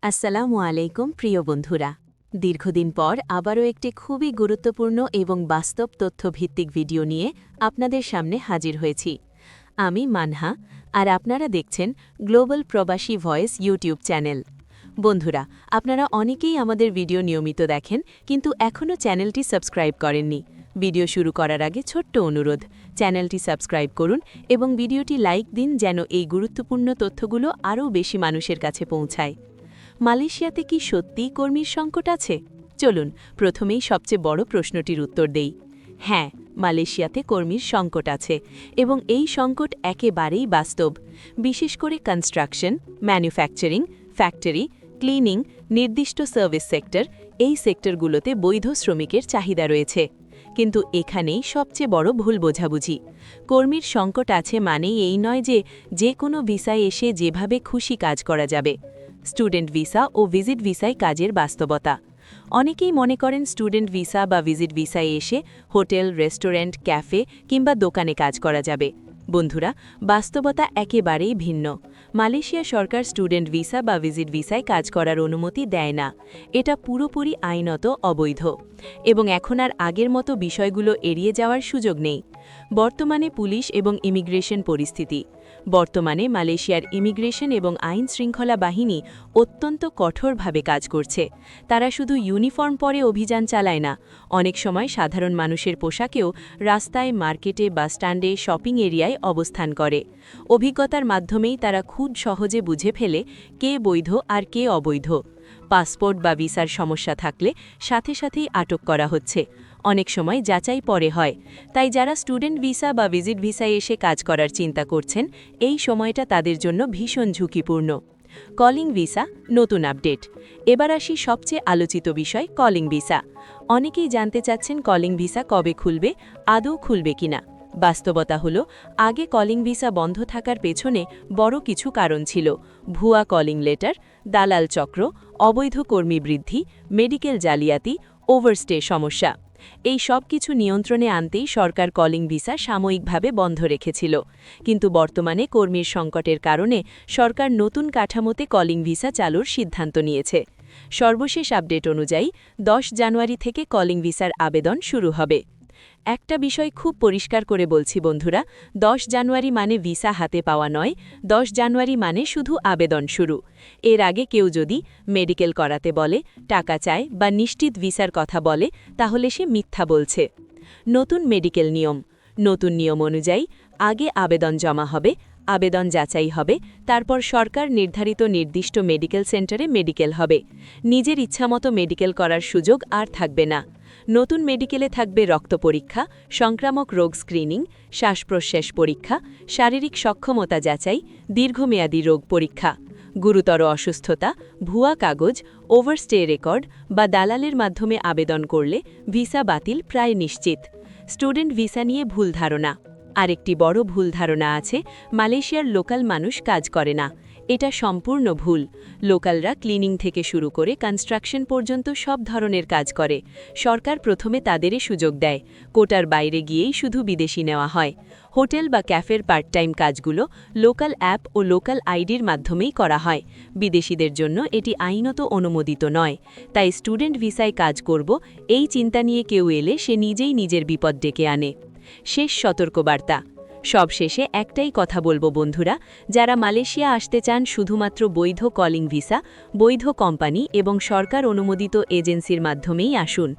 আসসালামু আলাইকুম প্রিয় বন্ধুরা, দীর্ঘদিন পর আবারও একটি খুবই গুরুত্বপূর্ণ এবং বাস্তব তথ্যভিত্তিক ভিডিও নিয়ে আপনাদের সামনে হাজির হয়েছি। আমি মানহা, আর আপনারা দেখছেন গ্লোবাল প্রবাসী ভয়েস ইউটিউব চ্যানেল। বন্ধুরা, আপনারা অনেকেই আমাদের ভিডিও নিয়মিত দেখেন, কিন্তু এখনও চ্যানেলটি সাবস্ক্রাইব করেননি। ভিডিও শুরু করার আগে ছোট্ট অনুরোধ, চ্যানেলটি সাবস্ক্রাইব করুন এবং ভিডিওটি লাইক দিন, যেন এই গুরুত্বপূর্ণ তথ্যগুলো আরও বেশি মানুষের কাছে পৌঁছায়। মালয়েশিয়াতে কি সত্যিই কর্মীর সংকট আছে? চলুন প্রথমেই সবচেয়ে বড় প্রশ্নটির উত্তর দেই। হ্যাঁ, মালয়েশিয়াতে কর্মীর সংকট আছে, এবং এই সংকট একেবারেই বাস্তব। বিশেষ করে কনস্ট্রাকশন, ম্যানুফ্যাকচারিং, ফ্যাক্টরি, ক্লিনিং, নির্দিষ্ট সার্ভিস সেক্টর, এই সেক্টরগুলোতে বৈধ শ্রমিকের চাহিদা রয়েছে। কিন্তু এখানেই সবচেয়ে বড় ভুল বোঝাবুঝি। কর্মীর সংকট আছে মানেই এই নয় যে যে কোনো ভিসায় এসে যেভাবে খুশি কাজ করা যাবে। স্টুডেন্ট ভিসা ও ভিজিট ভিসায় কাজের বাস্তবতা। অনেকেই মনে করেন স্টুডেন্ট ভিসা বা ভিজিট ভিসায় এসে হোটেল, রেস্টুরেন্ট, ক্যাফে কিংবা দোকানে কাজ করা যাবে। বন্ধুরা, বাস্তবতা একেবারেই ভিন্ন। মালয়েশিয়া সরকার স্টুডেন্ট ভিসা বা ভিজিট ভিসায় কাজ করার অনুমতি দেয় না। এটা পুরোপুরি আইনত অবৈধ, এবং এখন আর আগের মতো বিষয়গুলো এড়িয়ে যাওয়ার সুযোগ নেই। বর্তমানে পুলিশ এবং ইমিগ্রেশন পরিস্থিতি। বর্তমানে মালয়েশিয়ার ইমিগ্রেশন এবং আইন শৃঙ্খলা বাহিনী অত্যন্ত কঠোরভাবে কাজ করছে। তারা শুধু ইউনিফর্ম পরে অভিযান চালায় না, অনেক সময় সাধারণ মানুষের পোশাকেও রাস্তায়, মার্কেটে, বাসস্ট্যান্ডে, শপিং এরিয়ায় অবস্থান করে। অভিজ্ঞতার মাধ্যমেই তারা খুব সহজে বুঝে ফেলে কে বৈধ আর কে অবৈধ। পাসপোর্ট বা ভিসার সমস্যা থাকলে সাথে সাথেই আটক করা হচ্ছে। অনেক সময় যাচাই পরে হয়। তাই যারা স্টুডেন্ট ভিসা বা ভিজিট ভিসায় এসে কাজ করার চিন্তা করছেন, এই সময়টা তাদের জন্য ভীষণ ঝুঁকিপূর্ণ। কলিং ভিসা নতুন আপডেট। এবার আসি সবচেয়ে আলোচিত বিষয়, কলিং ভিসা। অনেকেই জানতে চাচ্ছেন কলিং ভিসা কবে খুলবে, আদৌ খুলবে কিনা। বাস্তবতা হলো, আগে কলিং ভিসা বন্ধ থাকার পেছনে বড় কিছু কারণ ছিল: ভুয়া কলিং লেটার, দালাল চক্র, অবৈধ কর্মী বৃদ্ধি, মেডিকেল জালিয়াতি, ওভারস্টে সমস্যা। এই সব কিছু নিয়ন্ত্রণে আনতেই সরকার কলিং ভিসা সাময়িকভাবে বন্ধ রেখেছিল। কিন্তু বর্তমানে কর্মীর সংকটের কারণে সরকার নতুন কাঠামোতে কলিং ভিসা চালুর সিদ্ধান্ত নিয়েছে। সর্বশেষ আপডেট অনুযায়ী 10 জানুয়ারি থেকে কলিং ভিসার আবেদন শুরু হবে। একটা বিষয় খুব পরিষ্কার করে বলছি বন্ধুরা, 10 জানুয়ারি মানে ভিসা হাতে পাওয়া নয়, 10 জানুয়ারি মানে শুধু আবেদন শুরু। এর আগে কেউ যদি মেডিকেল করাতে বলে, টাকা চায় বা নিশ্চিত ভিসার কথা বলে, তাহলে সে মিথ্যা বলছে। নতুন মেডিকেল নিয়ম। নতুন নিয়ম অনুযায়ী আগে আবেদন জমা হবে, আবেদন যাচাই হবে, তারপর সরকার নির্ধারিত নির্দিষ্ট মেডিকেল সেন্টারে মেডিকেল হবে। নিজের ইচ্ছামতো মেডিকেল করার সুযোগ আর থাকবে না। নতুন মেডিকেলে থাকবে রক্ত পরীক্ষা, সংক্রামক রোগ স্ক্রিনিং, শ্বাস প্রশ্বাস পরীক্ষা, শারীরিক সক্ষমতা যাচাই, দীর্ঘমেয়াদী রোগ পরীক্ষা। গুরুতর অসুস্থতা, ভুয়া কাগজ, ওভারস্টে রেকর্ড বা দালালের মাধ্যমে আবেদন করলে ভিসা বাতিল প্রায় নিশ্চিত। স্টুডেন্ট ভিসা নিয়ে ভুল ধারণা। আরেকটি বড় ভুল ধারণা আছে, মালয়েশিয়ার লোকাল মানুষ কাজ করে না। এটা সম্পূর্ণ ভুল। লোকালরা ক্লিনিং থেকে শুরু করে কনস্ট্রাকশন পর্যন্ত সব ধরনের কাজ করে। সরকার প্রথমে তাদেরই সুযোগ দেয়। কোটার বাইরে গিয়েই শুধু বিদেশি নেওয়া হয়। হোটেল বা ক্যাফের পার্ট টাইম কাজগুলো লোকাল অ্যাপ ও লোকাল আইডির মাধ্যমেই করা হয়। বিদেশিদের জন্য এটি আইনত অনুমোদিত নয়। তাই স্টুডেন্ট ভিসায় কাজ করব, এই চিন্তা নিয়ে কেউ এলে সে নিজেই নিজের বিপদ ডেকে আনে। শেষ সতর্কবার্তা। সবশেষে একটাই কথা বলবো বন্ধুরা, যারা মালয়েশিয়া আসতে চান শুধুমাত্র বৈধ কলিং ভিসা, বৈধ কোম্পানি এবং সরকার অনুমোদিত এজেন্সির মাধ্যমেই আসুন।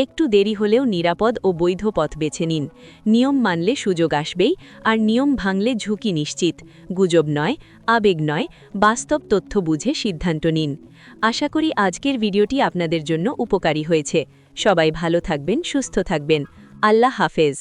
একটু দেরি হলেও নিরাপদ ও বৈধ পথ বেছে নিন। নিয়ম মানলে সুযোগ আসবেই, আর নিয়ম ভাঙলে ঝুঁকি নিশ্চিত। গুজব নয়, আবেগ নয়, বাস্তব তথ্য বুঝে সিদ্ধান্ত নিন। আশা করি আজকের ভিডিওটি আপনাদের জন্য উপকারী হয়েছে। সবাই ভালো থাকবেন, সুস্থ থাকবেন। আল্লাহ হাফেজ।